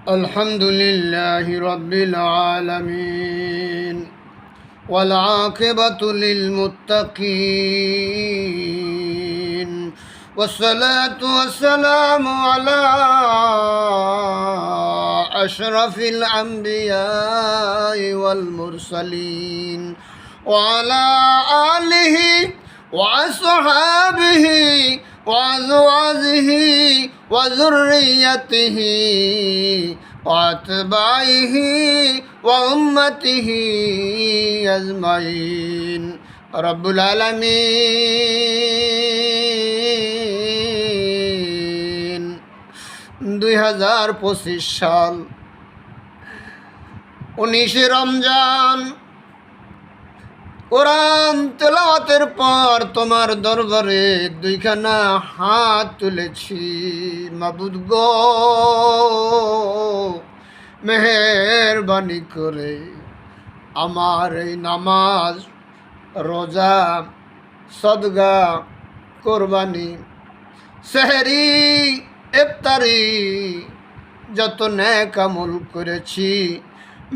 الحمد لله رب العالمين والعاقبة للمتقين والصلاة والسلام على أشرف الأنبياء والمرسلين وعلى آله وأصحابه وأزواجه وذريته وأتباعه وأمته أجمعين رب العالمين 2025 সাল 19 রমজান কোরআন তেলাওয়াতের পর তোমার দরবারে দুইখানা হাত তুলেছি। মাবুদ গো, মেহেরবানি করে আমার এই নামাজ, রোজা, সদগা, কোরবানি, সেহরি, ইফতারি যত নেক আমল করেছি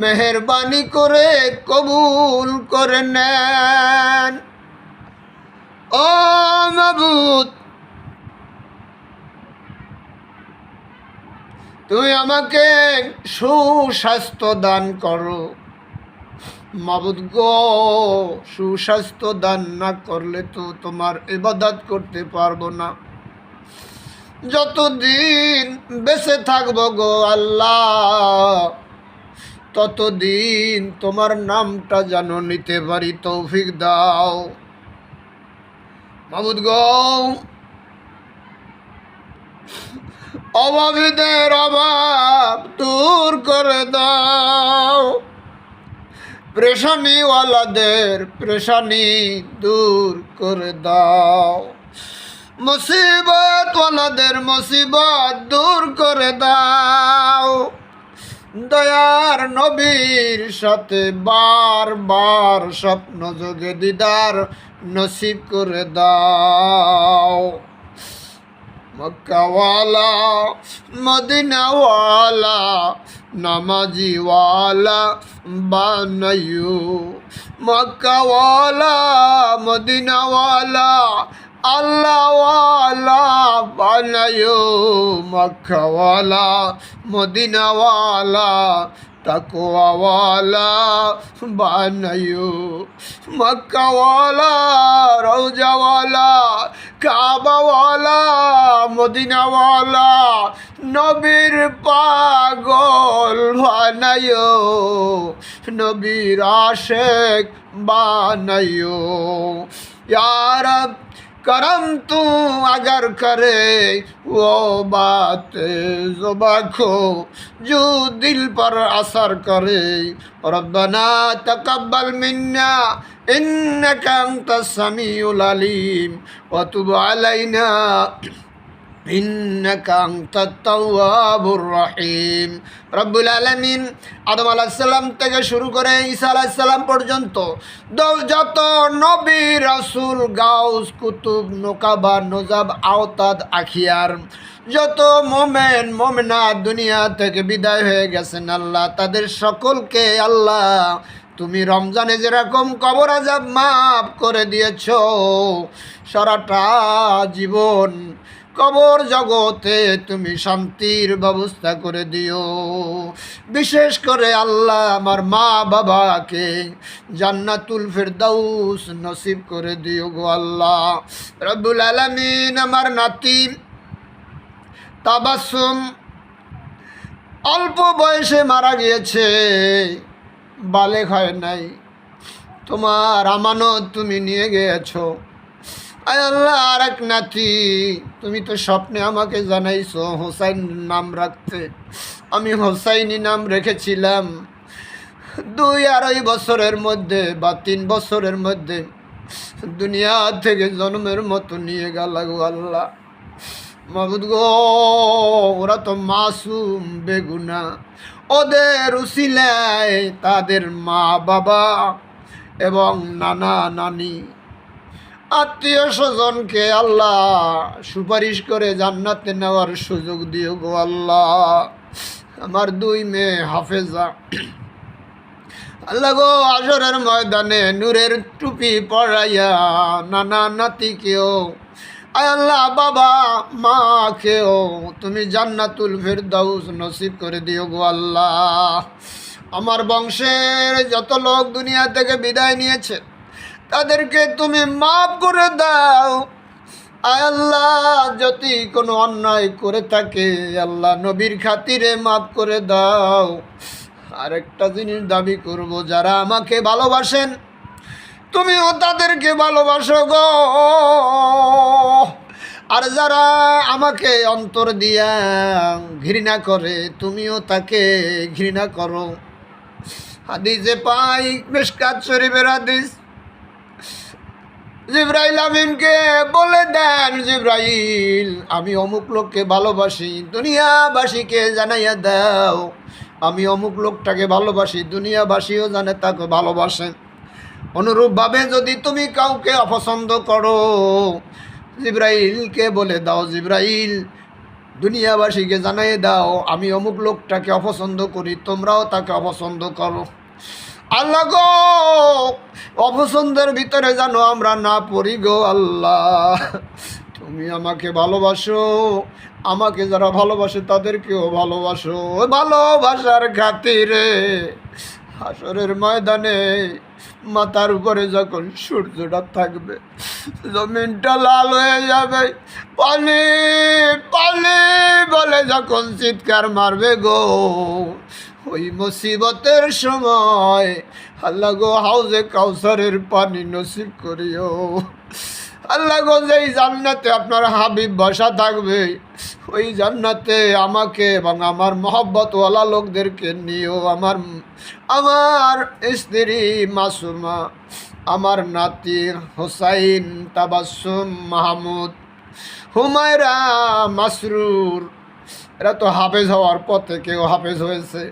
মেহেরবানি করে কবুল করে নেন। ও মাবুদ, তুমি আমাকে সুস্বাস্থ্য দান করো। মাবুদ গো, সুস্বাস্থ্য দান না করলে তো তোমার ইবাদত করতে পারবো না। যতদিন বেঁচে থাকবো গো আল্লাহ, ততদিন তোমার নামটা যেন নিতে পারি তৌফিক দাও। মাবুদ গো, অভাবীদের অভাব দূর করে দাও, পেরেশানিওয়ালাদের পেরেশানি দূর করে দাও, মুসিবতওয়ালাদের মুসিবত দূর করে দাও। দয়ার নবীর সাথে বারবার স্বপ্ন যোগে দিদার নসিব করে দাও। মক্কাওয়ালা, মদিনাওয়ালা, নামাজিওয়ালা বানাইও। মক্কাওয়ালা, মদিনাওয়ালা, আল্লাহওয়ালা বানাইও। মক্কাওয়ালা, মদিনাওয়ালা, তাকওয়াওয়ালা বানাইও। মক্কাওয়ালা, রওজাওয়ালা, কাবাওয়ালা, মদিনাওয়ালা, নবীর পাগল বানাইও, নবীর আশেক বানাইও। ইয়া রব करम तू अगर करे वो बात ज़ुबां को जो दिल पर असर करे। रब्बना तकब्बल मिन्ना इन्नका अंतस समीउल अलीम व तुब अलैना ইন্নাকা আনতাত তাওয়াবুর রহিম। রব্বুল আলামিন আদম আলাইহিস সালাম থেকে শুরু করে ঈসা আলাইহিস সালাম পর্যন্ত যত নবী, রাসূল, গাউস, কুতুব, নোকাবা, নজাব, আওতাদ, আখিয়ার, যত মোমেন মোমেনা দুনিয়া থেকে বিদায় হয়ে গেছেন আল্লাহ, তাদের সকলকে আল্লাহ তুমি রমজানে যেরকম কবর আযাব মাফ করে দিয়েছ, সারাটা জীবন কবর জগতে তুমি শান্তির ব্যবস্থা করে দিও। বিশেষ করে আল্লাহ আমার মা বাবাকে জান্নাতুল ফেরদাউস নসিব করে দিও গো আল্লাহ। রব্বুল আলামিন আমার নাতি তাবাসসুম অল্প বয়সে মারা গিয়েছে, বালেগ হয় নাই। তোমার আমানত তুমি নিয়ে গিয়েছো। আয় আল্লাহ, আর এক নাতি তুমি তো স্বপ্নে আমাকে জানাইছো হোসাইন নাম রাখতে। আমি হোসাইনি নাম রেখেছিলাম। 2-2.5 বছরের মধ্যে বা 3 বছরের মধ্যে দুনিয়া থেকে জন্মের মতো নিয়ে গেল গো আল্লাহ। মাবুদ গো, ওরা তো মাসুম বেগুনা, ওদের উসিলায় তাদের মা বাবা এবং নানা নানি আত্মীয় স্বজনকে আল্লাহ সুপারিশ করে জান্নাতে নেওয়ার সুযোগ দিও গো আল্লাহ। আমার দুই মেয়ে হাফেজা। আল্লাহ গো, আসরের ময়দানে নূরের টুপি পরাইয়া নানা নাতিকেও, আয় আল্লাহ বাবা মাকেও তুমি জান্নাতুল ফেরদাউস নসিব করে দিও গো আল্লাহ। আমার বংশের যত লোক দুনিয়া থেকে বিদায় নিয়েছে তাদেরকে তুমি মাফ করে দাও। আয় আল্লাহ, যদি কোনো অন্যায় করে থাকে আল্লাহ নবীর খাতিরে মাফ করে দাও। আরেকটা জিনিস দাবি করব, যারা আমাকে ভালোবাসেন তুমিও তাদেরকে ভালোবাসো গো, আর যারা আমাকে অন্তর দিয়া ঘৃণা করে তুমিও তাকে ঘৃণা করো। হাদিসে পাই, মিশকাত শরীফের হাদিস, জিবরাইল আমিনকে বলে দেন, জিবরাইল আমি অমুক লোককে ভালোবাসি, দুনিয়াবাসীকে জানাইয়া দাও আমি অমুক লোকটাকে ভালোবাসি, দুনিয়াবাসীও জানে তাকে ভালোবাসেন। অনুরূপভাবে যদি তুমি কাউকে অপছন্দ করো জিবরাইলকে বলে দাও, জিবরাইল দুনিয়াবাসীকে জানাই দাও আমি অমুক লোকটাকে অপছন্দ করি, তোমরাও তাকে অপছন্দ করো। আল্লাহ গো, অপছন্দের ভিতরে জানো আমরা না পড়ি গো আল্লাহ। তুমি আমাকে ভালোবাসো, আমাকে যারা ভালোবাসে তাদেরকেও ভালোবাসো। ভালোবাসার খাতিরে হাসরের ময়দানে মাথার উপরে যখন সূর্যটা থাকবে, জমিনটা লাল হয়ে যাবে, পানি পানি বলে যখন চিৎকার মারবে গো, ওই মুসিবতের সময় আল্লাহ গো হাউজে কাউসারের পানি নসিব করিও। আল্লাহ গো, যেই জান্নাতে আপনার হাবিব বসা থাকবে ওই জান্নাতে আমাকে এবং আমার মহব্বতওয়ালা লোকদেরকে নিও। আমার স্ত্রী মাসুমা, আমার নাতি হোসাইন, তাবাসসুম, মাহমুদ, হুমায়রা, মাসরুর, এরা তো হাফেজ হওয়ার পথে কেউ হাফেজ হয়েছে।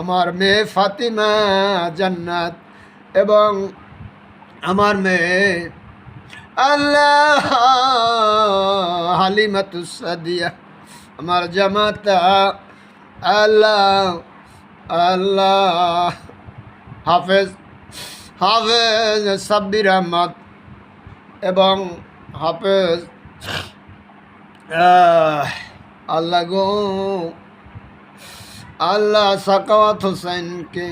আমার মেয়ে ফাতিমা জান্নাত, এবং আমার মেয়ে আল্লাহ হালিমাতুস সাদিয়া, আমার জামাতা আল্লাহ আল্লাহ হাফেজ হাফেজ সাব্বির আহমদ, এবং হাফেজ আল্লাহ গো আল্লাহ সাকাওয়াত হোসেনকে,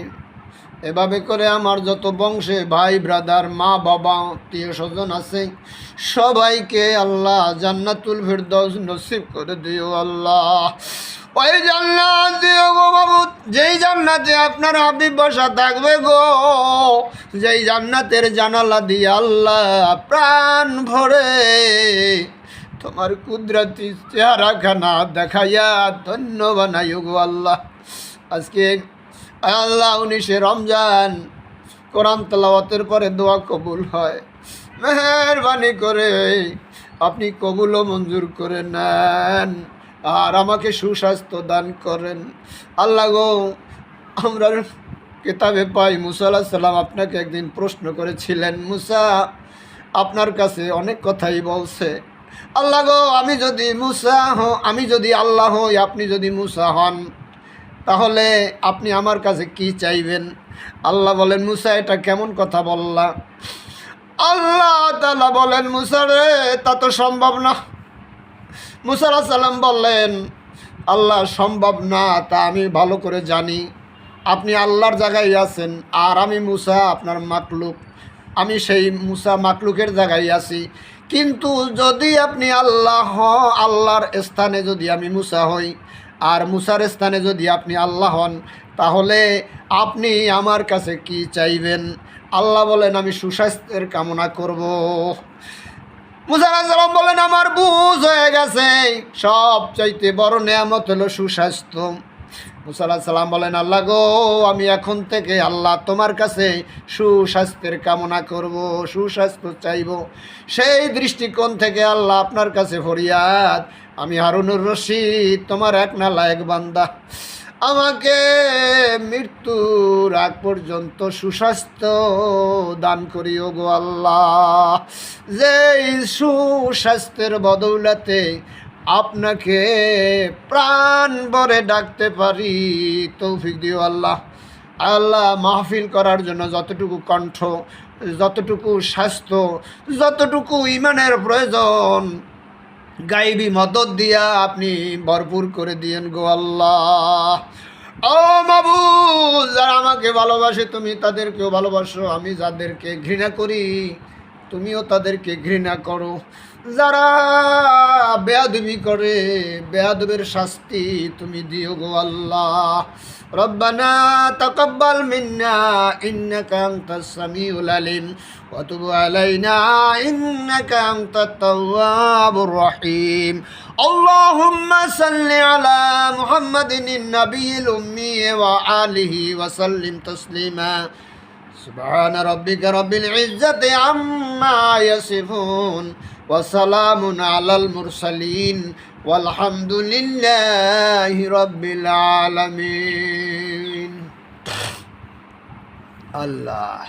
এভাবে করে আমার যত বংশে ভাই ব্রাদার মা বাবা আত্মীয় স্বজন আছে সবাইকে আল্লাহ জান্নাতুল ফেরদাউস নসিব করে দিও আল্লাহ। ওই জান্নাত দিও গো মাবুদ, যেই জান্নাতে আপনার হাবিব বসা থাকবে গো, যেই জান্নাতের জানালা দিয়ে আল্লাহ প্রাণ ভরে তোমার কুদরতি চেহারাখানা দেখাইয়া ধন্য বানাইও গো আল্লাহ। আজকে আল্লাহ 19 রমজান কোরআন তেলাওয়াতের পরে দোয়া কবুল হয়, মেহেরবানি করে আপনি কবুল ও মঞ্জুর করে নেন আর আমাকে সুস্বাস্থ্য দান করেন আল্লাহ গো। আমরা কিতাবে পাই মুসা আলাইহিস সালাম আপনাকে একদিন প্রশ্ন করেছিলেন, মুসা আপনার কাছে অনেক কথাই বলছে, আল্লাহ গো আমি যদি আল্লাহ হই, আপনি যদি মুসা হন, তাহলে আপনি আমার কাছে কি চাইবেন? আল্লাহ বলেন, মুসা এটা কেমন কথা বললা? আল্লাহ তাআলা বলেন, মুসা রে তা তো সম্ভব না। মুসা আলাইহিস সালাম বললেন, আল্লাহ সম্ভব না তা আমি ভালো করে জানি, আপনি আল্লাহর জায়গায় আছেন আর আমি মুসা আপনার মাকলুক, আমি সেই মুসা মাকলুকের জায়গায় আছি। কিন্তু যদি আপনি আল্লাহর স্থানে যদি আমি মুসা হই আর মুসার স্থানে যদি আপনি আল্লাহ হন, তাহলে আপনি আমার কাছে কি চাইবেন? আল্লাহ বলেন, আমি সুস্বাস্থ্যের কামনা করব। মুসা আলাইহিস সালাম বলেন, আমার বুঝ হয়ে গেছে, সব চাইতে বড় নেয়ামত হলো সুস্বাস্থ্য। মুসা আলাইহিস সালাম বলেন, আল্লাহ গো, আমি এখন থেকে আল্লাহ তোমার কাছে সুস্বাস্থ্যের কামনা করব, সুস্বাস্থ্য চাইব। সেই দৃষ্টিকোণ থেকে আল্লাহ আপনার কাছে ফরিয়াদ, আমি হারুনুর রশিদ তোমার এক না লায়েক বান্দা, আমাকে মৃত্যুর আগ পর্যন্ত সুস্বাস্থ্য দান করিও গো আল্লাহ। যেই সুস্বাস্থ্যের বদৌলতে আপনাকে প্রাণ ভরে ডাকতে পারি, তৌফিক দিও আল্লাহ। আল্লাহ, মাহফিল করার জন্য যতটুকু কণ্ঠ, যতটুকু স্বাস্থ্য, যতটুকু ইমানের প্রয়োজন, গাইবি মদত দিয়া আপনি ভরপুর করে দিয়েন গো আল্লাহ। ও মাবুদ, যারা আমাকে ভালোবাসে তুমি তাদেরকেও ভালোবাসো, আমি যাদেরকে ঘৃণা করি তুমিও তাদেরকে ঘৃণা করো। যারা বেয়াদবি করে বেয়াদবের শাস্তি তুমি দিও গো আল্লাহ। রব্বানা তাকাব্বাল মিন্না ইন্নাকা আনতাস সামিউল আলিম ওয়া তুব আলাইনা ইন্নাকা আনতাত তাওয়াবুর রহিম। আল্লাহুম্মা সাল্লি আলা মুহাম্মাদিন নাবিয়িল উম্মি ওয়া আলিহি ওয়া সাল্লিম তাসলিমা। সুবহান রাব্বিকা রাব্বিল ইজ্জাতি আম্মা ইয়াসিফুন ওয়া সালামুন আলাল মুরসালিন ওয়ালহামদুলিল্লাহি রাব্বিল আলামিন। আল্লাহ।